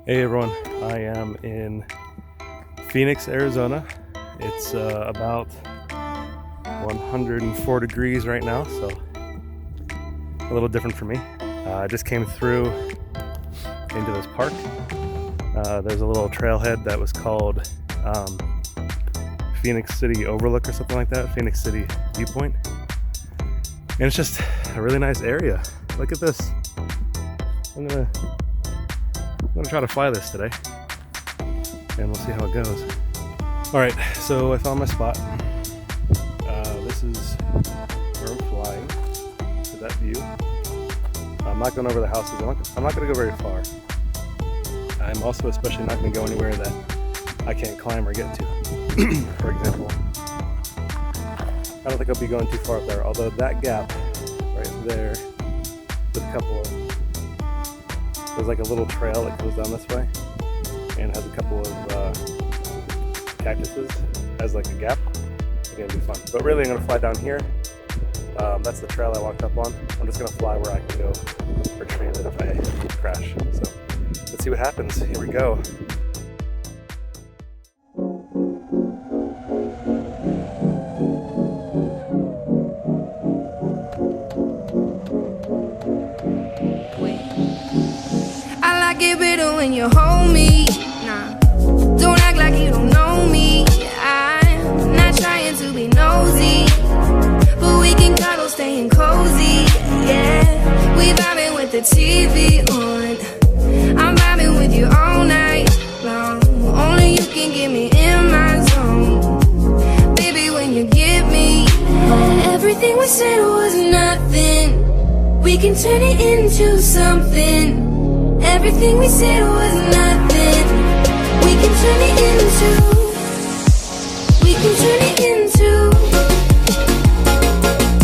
Hey everyone, I am in Phoenix, Arizona. It's about 104 degrees right now, so a little different for me. I just came through into this park. There's a little trailhead that was called Phoenix City Overlook or something like that, Phoenix City Viewpoint. And it's just a really nice area. Look at this. I'm gonna try to fly this today, and we'll see how it goes. All right, so I found my spot. This is where I'm flying, to that view. I'm not going over the houses. I'm not going to go very far. I'm also especially not going to go anywhere that I can't climb or get to. For example, I don't think I'll be going too far up there, although that gap right there with a couple of, there's like a little trail that goes down this way and has a couple of cactuses as like a gap. It's gonna be fun. But really I'm gonna fly down here. That's the trail I walked up on. I'm just gonna fly where I can go retrieve it if I crash. So let's see what happens. Here we go. Get better when you hold me. Nah, don't act like you don't know me. I'm not trying to be nosy, but we can cuddle staying cozy. Yeah, we vibing with the TV on. I'm vibing with you all night long. Only you can get me in my zone, baby. When you get me, everything we said was nothing. We can turn it into something. Everything we said was nothing. We can turn it into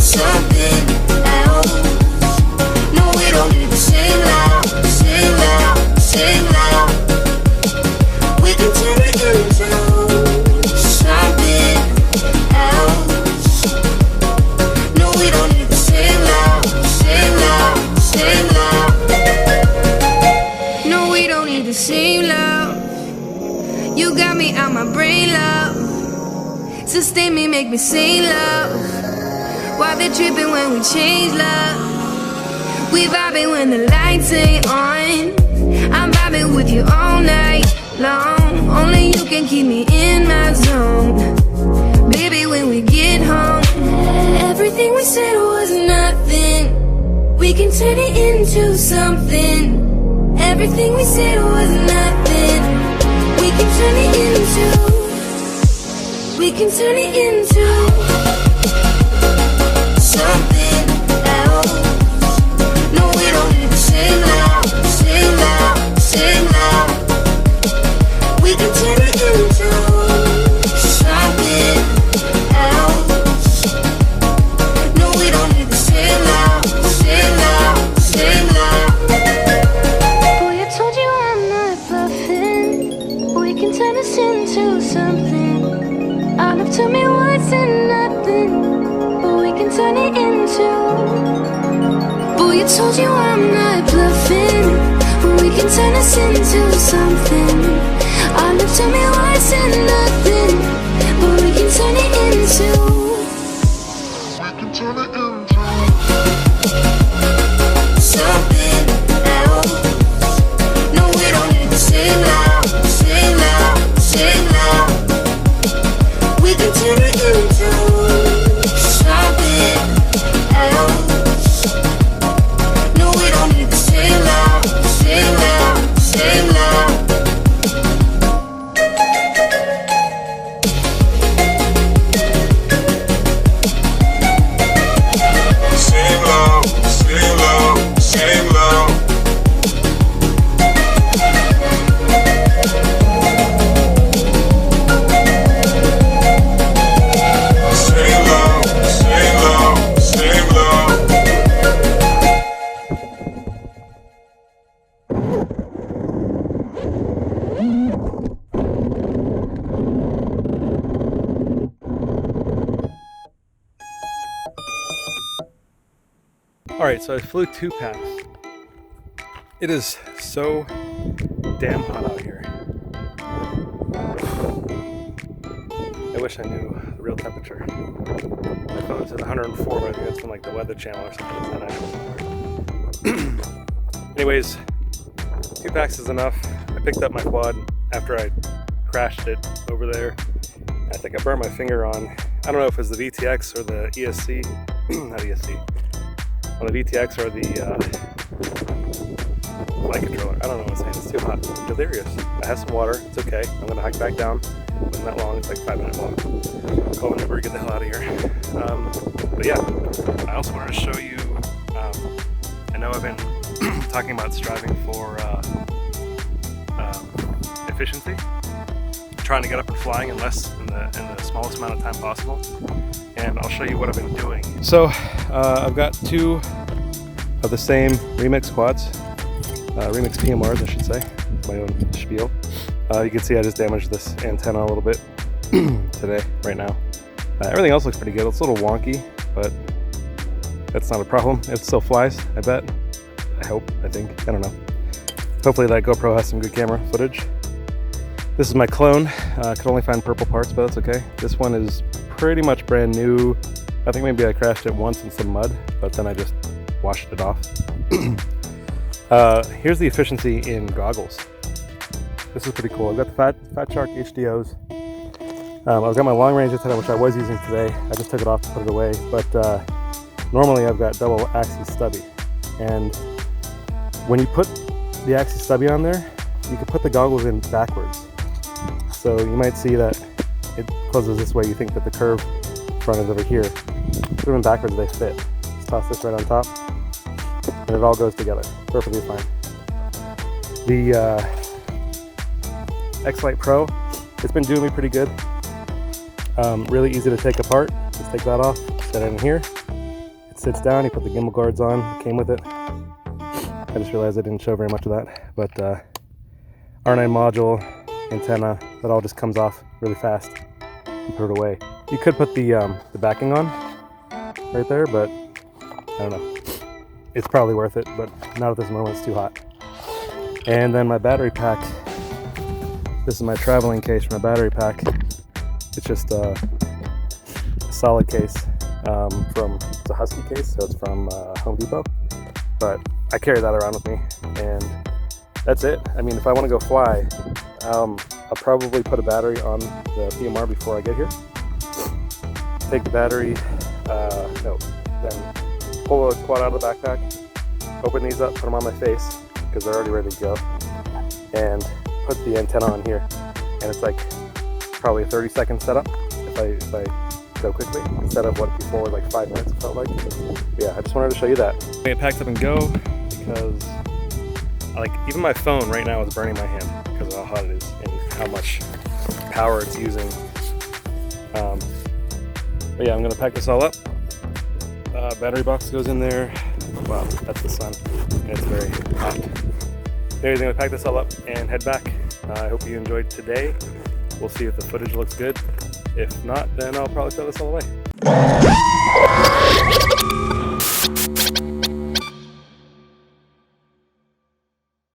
something else. No, we don't need to sing loud, sing loud, sing loud. We can turn it into something else. No, we don't need to sing loud, sing loud, sing loud. Sing love, you got me out my brain, love. Sustain me, make me sing love. While they're tripping when we change love. We vibing when the lights ain't on. I'm vibing with you all night long. Only you can keep me in my zone, baby. When we get home, everything we said was nothing. We can turn it into something. Everything we said was nothing. We can turn it into something else. No, we don't need to sing loud, sing loud, sing loud. We can turn it into something else. No, we don't need to sing loud, sing loud, sing loud. Turn us into something. All up to me words and nothing, but we can turn it into. Boy, I told you I'm not bluffing, but we can turn us into something. All up to me words and nothing, but we can turn it into. We can turn it into something else. No, we don't need to sing loud, sing loud, sing loud. We can turn it into something else. No, we don't need to sing loud, sing loud, sing loud. Sing loud, sing loud, sing loud. All right, so I flew 2 paths. It is so damn hot out here. I wish I knew the real temperature. My phone says 104, but I think that's from like the Weather Channel or something. It's not actual. Anyways, 2 packs is enough. I picked up my quad after I crashed it over there. I think I burnt my finger on, I don't know if it was the VTX or the ESC, not ESC, on the VTX or the flight controller. I don't know what I'm saying, it's too hot. I'm delirious. I have some water, it's okay. I'm gonna hike back down. It wasn't that long, it's like a 5-minute walk. Call an Uber to get the hell out of here. But yeah, I also wanted to show you, I know I've been talking about striving for efficiency, trying to get up and flying in the smallest amount of time possible, and I'll show you what I've been doing. So I've got 2 of the same Remix quads, Remix PMRs I should say, my own spiel. You can see I just damaged this antenna a little bit today, right now. Everything else looks pretty good. It's a little wonky, but that's not a problem. It still flies, I bet. I hope, I think, I don't know. Hopefully that GoPro has some good camera footage. This is my clone. I could only find purple parts, but that's okay. This one is pretty much brand new. I think maybe I crashed it once in some mud, but then I just washed it off. Here's the efficiency in goggles. This is pretty cool. I've got the Fat Shark HDOs. I've got my long range antenna, which I was using today. I just took it off to put it away, but normally I've got double axis stubby. And when you put the axis stubby on there, you can put the goggles in backwards. So you might see that it closes this way. You think that the curve front is over here. Put them in backwards, they fit. Just toss this right on top, and it all goes together perfectly fine. The X-Lite Pro, it's been doing me pretty good. Really easy to take apart. Just take that off, set it in here. It sits down, you put the gimbal guards on, it came with it. I just realized I didn't show very much of that, but R9 module, antenna, that all just comes off really fast and put it away. You could put the backing on right there, but I don't know. It's probably worth it, but not at this moment, it's too hot. And then my battery pack. This is my traveling case for my battery pack. It's just a solid case it's a Husky case, so it's from Home Depot. But I carry that around with me, and that's it. I mean, if I want to go fly, I'll probably put a battery on the PMR before I get here. Take the battery, then pull the quad out of the backpack, open these up, put them on my face, because they're already ready to go, and put the antenna on here. And it's like probably a 30-second setup if I go quickly, instead of what before like 5 minutes it felt like. But yeah, I just wanted to show you that. It packs up and go, because like even my phone right now is burning my hand because of how hot it is and how much power it's using. But yeah, I'm gonna pack this all up. Battery box goes in there. Wow, that's the sun, and it's very hot. Anyways, I'm gonna pack this all up and head back. I hope you enjoyed today. We'll see if the footage looks good. If not, then I'll probably throw this all away.